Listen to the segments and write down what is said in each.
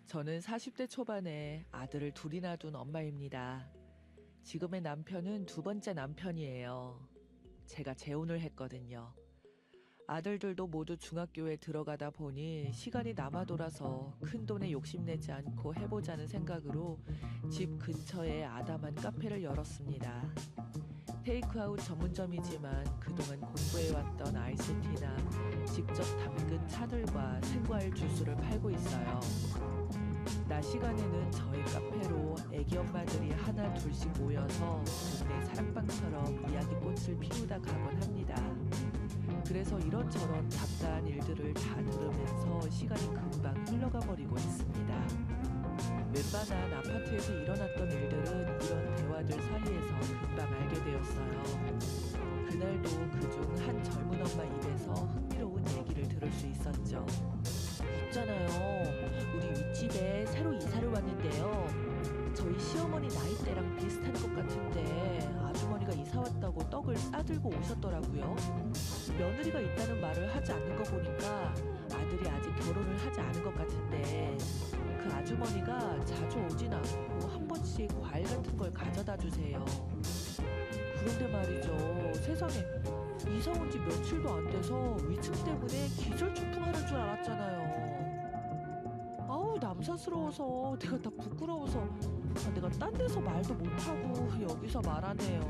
저는 40대 초반에 아들을 둘이나 둔 엄마입니다. 지금의 남편은 두 번째 남편이에요. 제가 재혼을 했거든요. 아들들도 모두 중학교에 들어가다 보니 시간이 남아 돌아서 큰돈에 욕심내지 않고 해보자는 생각으로 집 근처에 아담한 카페를 열었습니다. 테이크아웃 전문점이지만 그동안 공부해왔던 아이스티나 직접 담근 차들과 생과일 주스를 팔고 있어요. 낮 시간에는 저희 카페로 애기 엄마들이 하나 둘씩 모여서 동네 사랑방처럼 이야기꽃을 피우다 가곤 합니다. 그래서 이런저런 잡다한 일들을 다 들으면서 시간이 금방 흘러가 버리고 있습니다. 웬만한 아파트에서 일어났던 일들은 이런 대화들 사이에서 금방 알게 되었어요. 그날도 그중 한 젊은 엄마 입에서 흥미로운 얘기를 들을 수 있었죠. 있잖아요. 우리 윗집에 새로 이사를 왔는데요. 저희 시어머니 나이대랑 비슷한 것 같은데 아주머니가 이사 왔다고 떡을 싸들고 오셨더라고요. 며느리가 있다는 말을 하지 않는 거 보니까 아들이 아직 결혼을 하지 않은 것 같은데 그 아주머니가 자주 오진 않고 한 번씩 과일 같은 걸 가져다 주세요. 그런데 말이죠. 세상에 이사 온 지 며칠도 안 돼서 위층 때문에 기절초풍하는 줄 알았잖아요. 아우 남사스러워서 내가 다 부끄러워서 내가 딴 데서 말도 못하고 여기서 말하네요.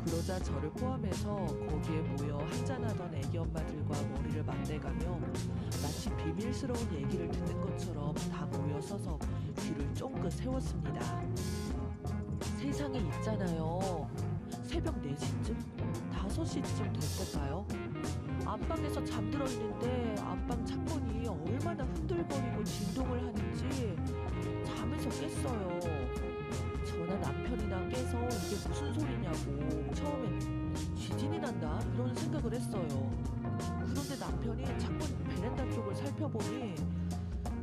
그러자 저를 포함해서 거기에 모여 한잔하던 애기 엄마들과 머리를 맞대가며 마치 비밀스러운 얘기를 듣는 것처럼 다 모여 서서 귀를 쫑긋 세웠습니다. 세상에 있잖아요. 새벽 4시쯤? 5시쯤 됐을까요? 안방에서 잠들어 있는데 안방 창문이 얼마나 흔들거리고 진동을 하는지 잠에서 깼어요. 저나 남편이나 깨서 이게 무슨 소리냐고 처음엔 지진이 났나 이런 생각을 했어요. 그런데 남편이 창문 베란다 쪽을 살펴보니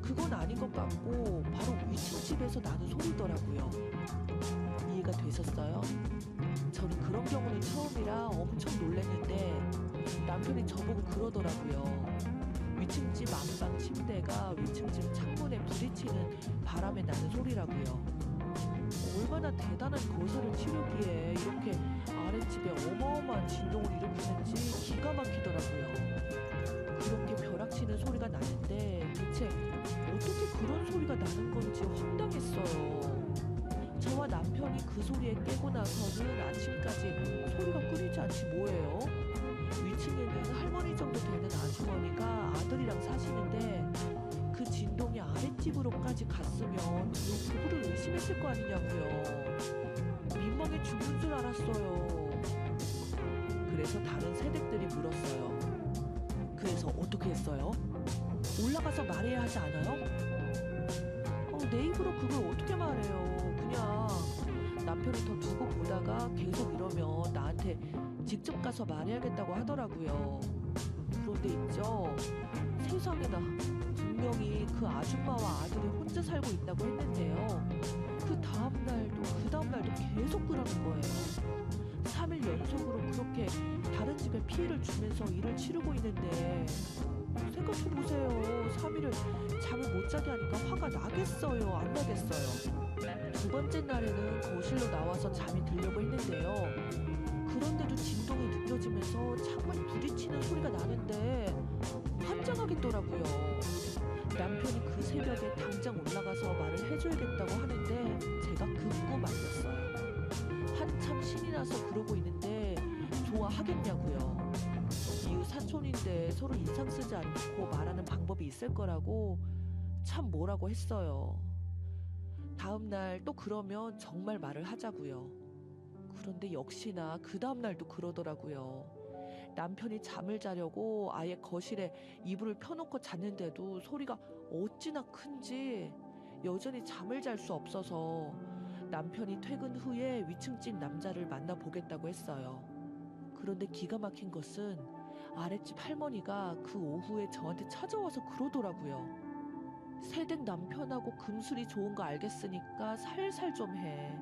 그건 아닌 것 같고 바로 위층 집에서 나는 소리더라고요. 이해가 되셨어요? 저는 그런 경우는 처음이라 엄청 놀랐는데 남편이 저보고 그러더라고요. 위층 집 안방 침대가 위층 집 창문에 부딪히는 바람에 나는 소리라고요. 얼마나 대단한 거사를 치르기에 이렇게 아랫집에 어마어마한 진동을 일으키는지 기가 막히더라고요. 그렇게 벼락치는 소리가 나는데 대체 어떻게 그런 소리가 나는 건지 황당했어요. 저와 남편이 그 소리에 깨고 나서는 아침까지 소리가 끊이지 않지 뭐예요? 위층에는 할머니 정도 되는 아주머니가 아들이랑 사시는데 그 진동이 아랫집으로까지 갔으면 그 부부를 의심했을 거 아니냐고요. 민망해 죽는 줄 알았어요. 그래서 다른 새댁들이 물었어요. 그래서 어떻게 했어요? 올라가서 말해야 하지 않아요? 내 입으로 그걸 어떻게 말해요. 그냥 남편을 더 두고 보다가 계속 이러면 나한테 직접 가서 말해야겠다고 하더라고요. 그런데 있죠. 세상에나 분명히 그 아줌마와 아들이 혼자 살고 있다고 했는데요. 그 다음날도 계속 그러는 거예요. 3일 연속으로 그렇게 다른 집에 피해를 주면서 일을 치르고 있는데 생각해보세요. 3일을 잠을 못 자게 하니까 화가 나겠어요? 안 나겠어요? 두 번째 날에는 거실로 나와서 잠이 들려고 했는데요. 그런데도 진동이 느껴지면서 창문이 부딪히는 소리가 나는데 환장하겠더라고요. 남편이 그 새벽에 당장 올라가서 말을 해줘야겠다고 하는데 제가 금고 말렸어요. 한참 신이 나서 그러고 있는데 좋아하겠냐고요. 이웃 사촌인데 서로 인상 쓰지 않고 말하는 방법이 있을 거라고 참 뭐라고 했어요. 다음날 또 그러면 정말 말을 하자고요. 그런데 역시나 그 다음날도 그러더라고요. 남편이 잠을 자려고 아예 거실에 이불을 펴놓고 잤는데도 소리가 어찌나 큰지 여전히 잠을 잘 수 없어서 남편이 퇴근 후에 위층 집 남자를 만나보겠다고 했어요. 그런데 기가 막힌 것은 아랫집 할머니가 그 오후에 저한테 찾아와서 그러더라고요. 새댁 남편하고 금술이 좋은 거 알겠으니까 살살 좀 해.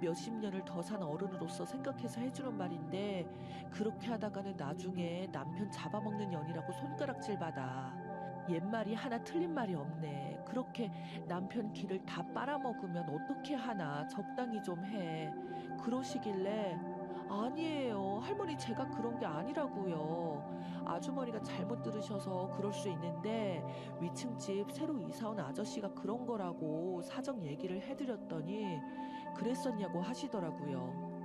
몇십 년을 더 산 어른으로서 생각해서 해주는 말인데 그렇게 하다가는 나중에 남편 잡아먹는 년이라고 손가락질 받아. 옛말이 하나 틀린 말이 없네. 그렇게 남편 기를 다 빨아먹으면 어떻게 하나. 적당히 좀 해. 그러시길래 아니에요. 할머니 제가 그런 게 아니라고요. 아주머니가 잘못 들으셔서 그럴 수 있는데 위층 집 새로 이사 온 아저씨가 그런 거라고 사정 얘기를 해드렸더니 그랬었냐고 하시더라고요.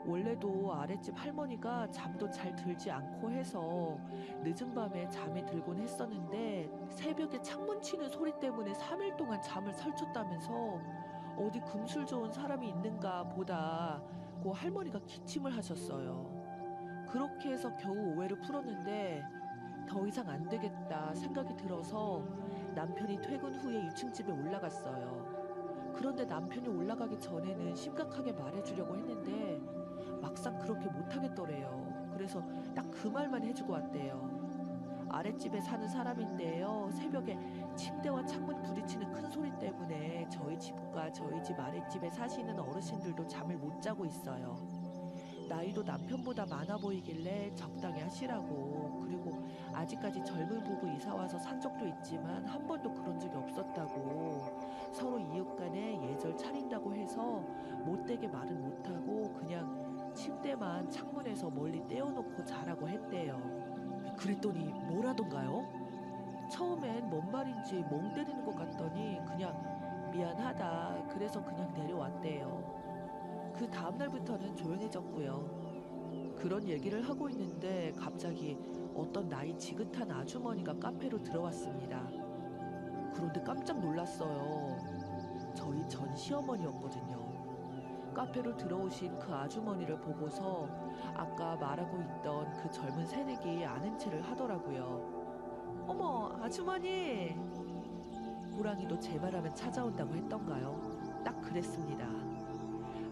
원래도 아랫집 할머니가 잠도 잘 들지 않고 해서 늦은 밤에 잠이 들곤 했었는데 새벽에 창문 치는 소리 때문에 3일 동안 잠을 설쳤다면서 어디 금술 좋은 사람이 있는가 보다고 할머니가 기침을 하셨어요. 그렇게 해서 겨우 오해를 풀었는데 더 이상 안 되겠다 생각이 들어서 남편이 퇴근 후에 2층 집에 올라갔어요. 그런데 남편이 올라가기 전에는 심각하게 말해주려고 했는데 막상 그렇게 못하겠더래요. 그래서 딱 그 말만 해주고 왔대요. 아랫집에 사는 사람인데요. 새벽에 침대와 창문 부딪히는 큰 소리 때문에 저희 집과 저희 집 아랫집에 사시는 어르신들도 잠을 못 자고 있어요. 나이도 남편보다 많아 보이길래 적당히 하시라고. 그리고 아직까지 젊은 부부 이사 와서 산 적도 있지만 한 번도 그런 적이 없었다고. 서로 이웃 간에 예절 차린다고 해서 못되게 말은 못하고 그냥 침대만 창문에서 멀리 떼어놓고 자라고 했대요. 그랬더니 뭐라던가요? 처음엔 뭔 말인지 멍 때리는 것 같더니 그냥 미안하다 그래서 그냥 내려왔대요. 그 다음날부터는 조용해졌고요. 그런 얘기를 하고 있는데 갑자기 어떤 나이 지긋한 아주머니가 카페로 들어왔습니다. 그런데 깜짝 놀랐어요. 저희 전 시어머니였거든요. 카페로 들어오신 그 아주머니를 보고서 아까 말하고 있던 그 젊은 새내기 아는 체를 하더라고요. 어머, 아주머니! 호랑이도 제 말하면 찾아온다고 했던가요? 딱 그랬습니다.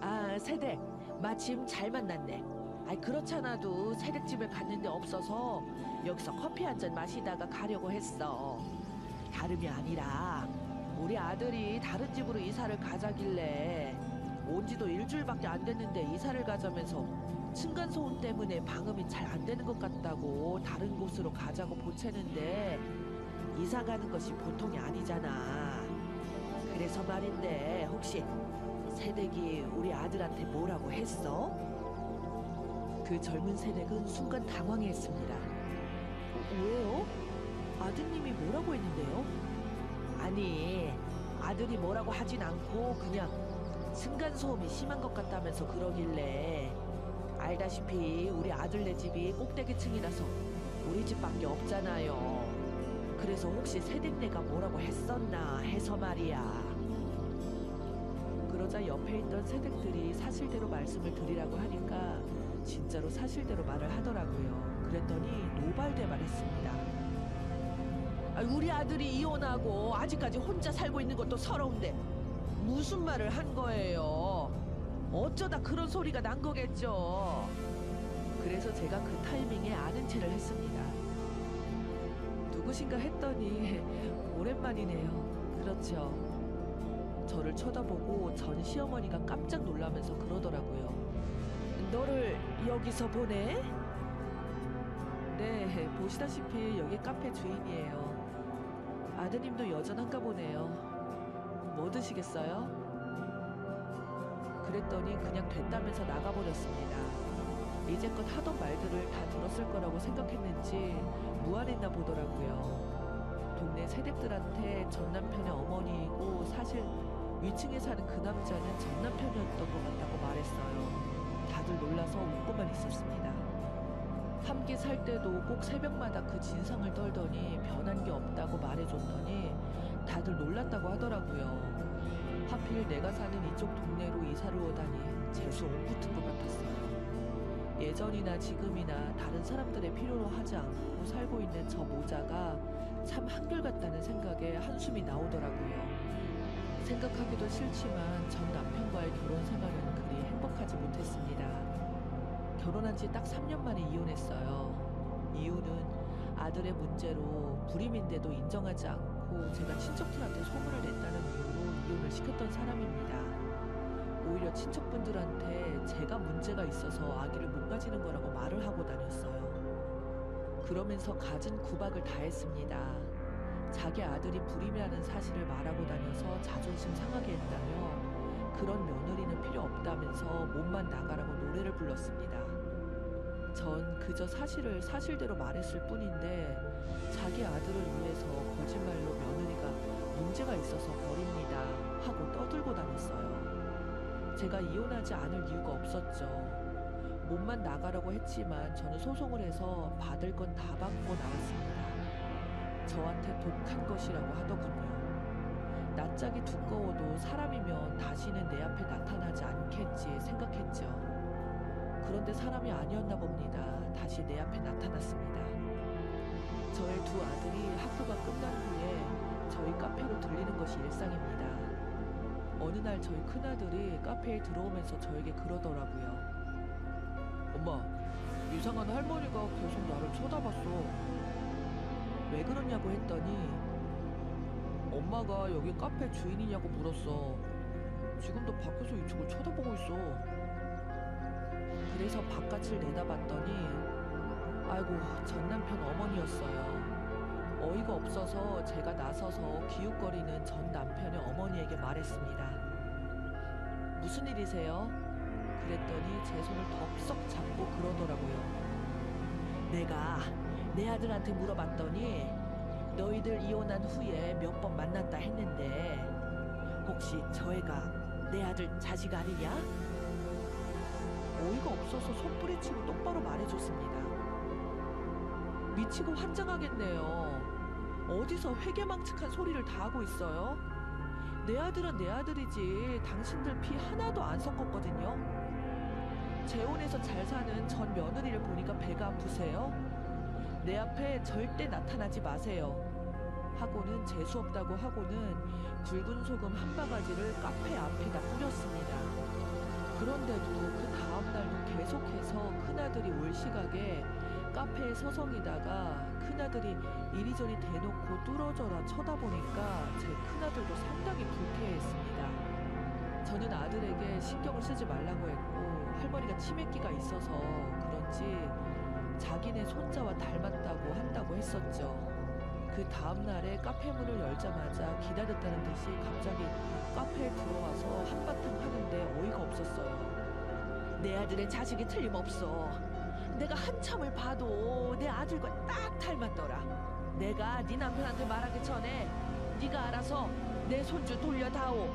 아, 새댁, 마침 잘 만났네. 아이, 그렇잖아도 새댁집을 갔는데 없어서 여기서 커피 한 잔 마시다가 가려고 했어. 다름이 아니라 우리 아들이 다른 집으로 이사를 가자길래 온 지도 일주일밖에 안 됐는데 이사를 가자면서 층간소음 때문에 방음이 잘 안 되는 것 같다고 다른 곳으로 가자고 보채는데 이사 가는 것이 보통이 아니잖아. 그래서 말인데 혹시 새댁이 우리 아들한테 뭐라고 했어? 그 젊은 새댁은 순간 당황했습니다. 왜요? 아드님이 뭐라고 했는데요? 아니, 아들이 뭐라고 하진 않고 그냥 층간소음이 심한 것 같다면서 그러길래 알다시피 우리 아들네 집이 꼭대기층이라서 우리 집밖에 없잖아요. 그래서 혹시 새댁네가 뭐라고 했었나 해서 말이야. 그러자 옆에 있던 새댁들이 사실대로 말씀을 드리라고 하니까 진짜로 사실대로 말을 하더라고요. 그랬더니 노발대발했습니다. 우리 아들이 이혼하고 아직까지 혼자 살고 있는 것도 서러운데 무슨 말을 한 거예요? 어쩌다 그런 소리가 난 거겠죠. 그래서 제가 그 타이밍에 아는 체를 했습니다. 누구신가 했더니 오랜만이네요. 그렇죠. 저를 쳐다보고 전 시어머니가 깜짝 놀라면서 그러더라고요. 너를 여기서 보내? 네, 보시다시피 여기 카페 주인이에요. 아드님도 여전한가 보네요. 뭐 드시겠어요? 그랬더니 그냥 됐다면서 나가버렸습니다. 이제껏 하던 말들을 다 들었을 거라고 생각했는지 무안했나 보더라고요. 동네 새댁들한테 전 남편의 어머니이고 사실 위층에 사는 그 남자는 전 남편이었던 것 같다고 말했어요. 다들 놀라서 웃고만 있었습니다. 함께 살 때도 꼭 새벽마다 그 진상을 떨더니 변한 게 없다고 말해줬더니 다들 놀랐다고 하더라고요. 하필 내가 사는 이쪽 동네로 이사를 오다니 재수 옥 붙은 것 같았어요. 예전이나 지금이나 다른 사람들의 필요로 하지 않고 살고 있는 저 모자가 참 한결같다는 생각에 한숨이 나오더라고요. 생각하기도 싫지만 전 남편과의 결혼 생활은 그리 행복하지 못했습니다. 결혼한 지 딱 3년 만에 이혼했어요. 이유는 아들의 문제로 불임인데도 인정하지 않고 제가 친척들한테 소문을 냈다는 이유로 이혼을 시켰던 사람입니다. 오히려 친척분들한테 제가 문제가 있어서 아기를 못 가지는 거라고 말을 하고 다녔어요. 그러면서 갖은 구박을 다 했습니다. 자기 아들이 불임이라는 사실을 말하고 다녀서 자존심 상하게 했다며 그런 며느리는 필요 없다면서 몸만 나가라고 노래를 불렀습니다. 전 그저 사실을 사실대로 말했을 뿐인데 자기 아들을 위해서 거짓말로 며느리가 문제가 있어서 버립니다 하고 떠들고 다녔어요. 제가 이혼하지 않을 이유가 없었죠. 몸만 나가라고 했지만 저는 소송을 해서 받을 건 다 받고 나왔습니다. 저한테 독한 것이라고 하더군요. 낯짝이 두꺼워도 사람이면 다시는 내 앞에 나타나지 않겠지 생각했죠. 그런데 사람이 아니었나 봅니다. 다시 내 앞에 나타났습니다. 저의 두 아들이 학교가 끝난 후에 저희 카페로 들리는 것이 일상입니다. 어느 날 저희 큰아들이 카페에 들어오면서 저에게 그러더라고요. 엄마, 이상한 할머니가 계속 나를 쳐다봤어. 왜 그러냐고 했더니 엄마가 여기 카페 주인이냐고 물었어. 지금도 밖에서 이쪽을 쳐다보고 있어. 그래서 바깥을 내다봤더니 아이고, 전 남편 어머니였어요. 어이가 없어서 제가 나서서 기웃거리는 전 남편의 어머니에게 말했습니다. 무슨 일이세요? 그랬더니 제 손을 덥석 잡고 그러더라고요. 내가 내 아들한테 물어봤더니 너희들 이혼한 후에 몇 번 만났다 했는데 혹시 저 애가 내 아들 자식 아니냐? 어이가 없어서 손부리치고 똑바로 말해줬습니다. 미치고 환장하겠네요. 어디서 회개망측한 소리를 다 하고 있어요? 내 아들은 내 아들이지 당신들 피 하나도 안 섞었거든요. 재혼해서 잘 사는 전 며느리를 보니까 배가 아프세요? 내 앞에 절대 나타나지 마세요. 하고는 재수없다고 하고는 굵은 소금 한 바가지를 카페 앞에다 뿌렸습니다. 그런데도 그 다음날도 계속해서 큰아들이 올 시각에 카페에 서성이다가 큰아들이 이리저리 대놓고 뚫어져라 쳐다보니까 제 큰아들도 상당히 불쾌했습니다. 저는 아들에게 신경을 쓰지 말라고 했고 할머니가 치매기가 있어서 그런지 자기네 손자와 닮았다고 한다고 했었죠. 그 다음날에 카페 문을 열자마자 기다렸다는 듯이 갑자기 카페에 들어와서 한바탕 하는데 어이가 없었어요. 내 아들의 자식이 틀림없어. 내가 한참을 봐도 내 아들과 딱 닮았더라. 내가 네 남편한테 말하기 전에 네가 알아서 내 손주 돌려다오.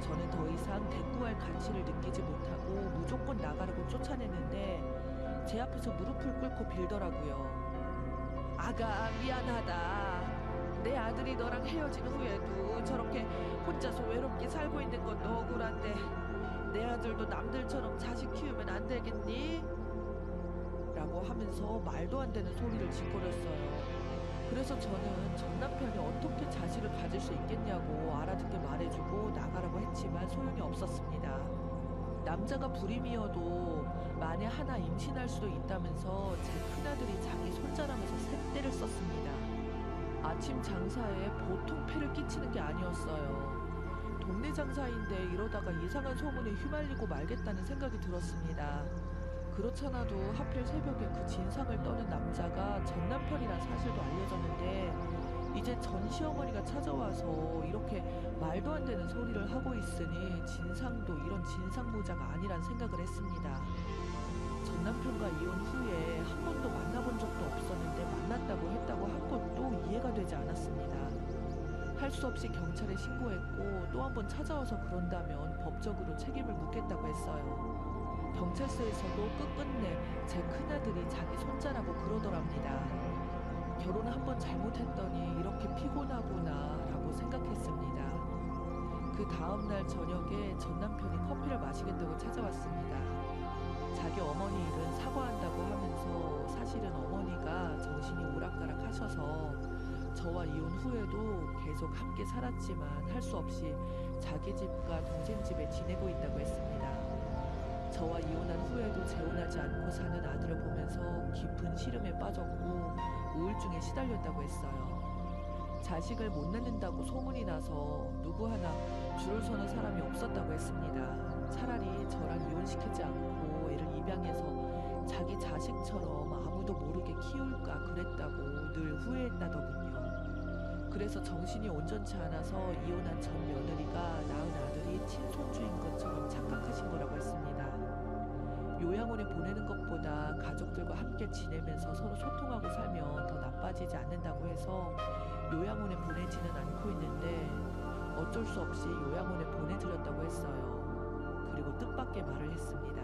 저는 더 이상 대꾸할 가치를 느끼지 못하고 무조건 나가라고 쫓아냈는데 제 앞에서 무릎을 꿇고 빌더라고요. 아가, 미안하다. 내 아들이 너랑 헤어진 후에도 저렇게 혼자서 외롭게 살고 있는 것도 억울한데 내 아들도 남들처럼 자식 키우면 안 되겠니? 라고 하면서 말도 안 되는 소리를 짓거렸어요. 그래서 저는 전 남편이 어떻게 자식을 가질 수 있겠냐고 알아듣게 말해주고 나가라고 했지만 소용이 없었습니다. 남자가 불임이어도 만에 하나 임신할 수도 있다면서 제 큰아들이 자기 손자라면서 쇳대를 썼습니다. 아침 장사에 보통 폐를 끼치는 게 아니었어요. 동네 장사인데 이러다가 이상한 소문에 휘말리고 말겠다는 생각이 들었습니다. 그렇잖아도 하필 새벽에 그 진상을 떠는 남자가 전 남편이란 사실도 알려졌는데 이제 전 시어머니가 찾아와서 이렇게 말도 안 되는 소리를 하고 있으니 진상도 이런 진상모자가 아니란 생각을 했습니다. 전 남편과 이혼 후에 한 번도 만나본 적도 없었는데 만났다고 했다고 한 것도 이해가 되지 않았습니다. 할 수 없이 경찰에 신고했고 또 한 번 찾아와서 그런다면 법적으로 책임을 묻겠다고 했어요. 경찰서에서도 끝끝내 제 큰아들이 자기 손자라고 그러더랍니다. 결혼 한 번 잘못했더니 이렇게 피곤하구나 라고 생각했습니다. 그 다음날 저녁에 전 남편이 커피를 마시겠다고 찾아왔습니다. 자기 어머니 일은 사과한다고 하면서 사실은 어머니가 정신이 오락가락 하셔서 저와 이혼 후에도 계속 함께 살았지만 할 수 없이 자기 집과 동생 집에 지내고 있다고 했습니다. 저와 이혼한 후에도 재혼하지 않고 사는 아들을 보면서 깊은 시름에 빠졌고 우울증에 시달렸다고 했어요. 자식을 못 낳는다고 소문이 나서 누구 하나 줄을 서는 사람이 없었다고 했습니다. 차라리 저랑 이혼시키지 않고 애를 입양해서 자기 자식처럼 아무도 모르게 키울까 그랬다고 늘 후회했다더군요. 그래서 정신이 온전치 않아서 이혼한 전 며느리가 낳은 아들이 친손주인 것처럼 착각하신 거라고 했습니다. 요양원에 보내는 것보다 가족들과 함께 지내면서 서로 소통하고 살면 더 나빠지지 않는다고 해서 요양원에 보내지는 않고 있는데 어쩔 수 없이 요양원에 보내드렸다고 했어요. 그리고 뜻밖의 말을 했습니다.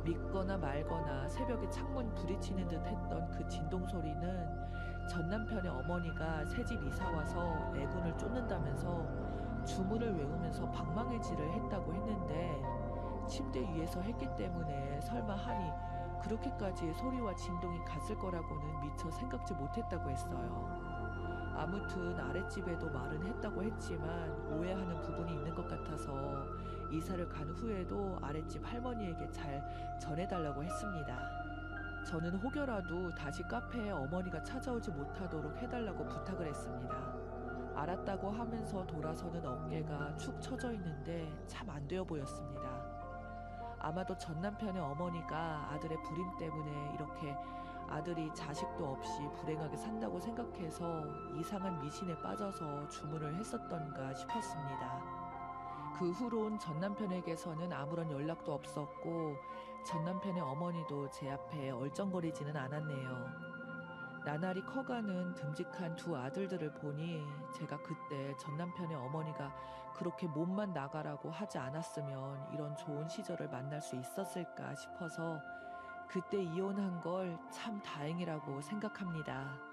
믿거나 말거나 새벽에 창문 부딪히는 듯 했던 그 진동 소리는 전 남편의 어머니가 새집 이사와서 애군을 쫓는다면서 주문을 외우면서 방망이질을 했다고 했는데 침대 위에서 했기 때문에 설마 하니 그렇게까지 소리와 진동이 갔을 거라고는 미처 생각지 못했다고 했어요. 아무튼 아랫집에도 말은 했다고 했지만 오해하는 부분이 있는 것 같아서 이사를 간 후에도 아랫집 할머니에게 잘 전해달라고 했습니다. 저는 혹여라도 다시 카페에 어머니가 찾아오지 못하도록 해달라고 부탁을 했습니다. 알았다고 하면서 돌아서는 어깨가 축 처져 있는데 참 안 되어 보였습니다. 아마도 전 남편의 어머니가 아들의 불임 때문에 이렇게 아들이 자식도 없이 불행하게 산다고 생각해서 이상한 미신에 빠져서 주문을 했었던가 싶었습니다. 그 후론 전 남편에게서는 아무런 연락도 없었고 전 남편의 어머니도 제 앞에 얼쩡거리지는 않았네요. 나날이 커가는 듬직한 두 아들들을 보니 제가 그때 전 남편의 어머니가 그렇게 몸만 나가라고 하지 않았으면 이런 좋은 시절을 만날 수 있었을까 싶어서 그때 이혼한 걸 참 다행이라고 생각합니다.